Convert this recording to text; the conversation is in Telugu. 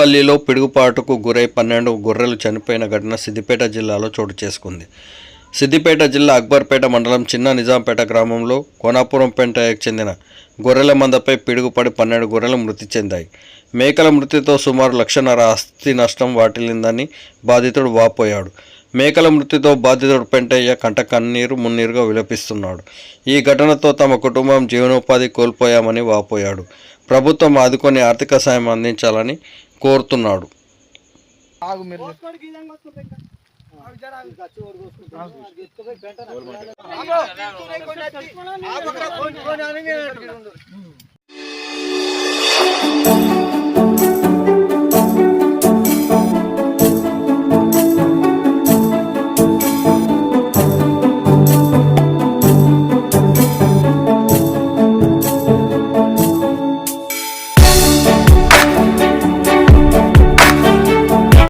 సింగంపల్లిలో పిడుగుపాటుకు గురై 12 గొర్రెలు చనిపోయిన ఘటన సిద్దిపేట జిల్లాలో చోటు చేసుకుంది. సిద్దిపేట జిల్లా అక్బర్పేట మండలం చిన్న నిజాంపేట గ్రామంలో కోనాపురం పెంటకు చెందిన గొర్రెల మందపై పిడుగుపడి 12 గొర్రెలు మృతి చెందాయి. మేకల మృతితో సుమారు 1.5 లక్షల ఆస్తి నష్టం వాటిల్లిందని బాధితుడు వాపోయాడు. మేకల మృతితో బాధితుడు పెంటయ్య కంట కన్నీరు మున్నీరుగా విలపిస్తున్నాడు. ఈ ఘటనతో తమ కుటుంబం జీవనోపాధి కోల్పోయామని వాపోయాడు. ప్రభుత్వం ఆదుకొని ఆర్థిక సాయం అందించాలని కోరుతున్నాడు.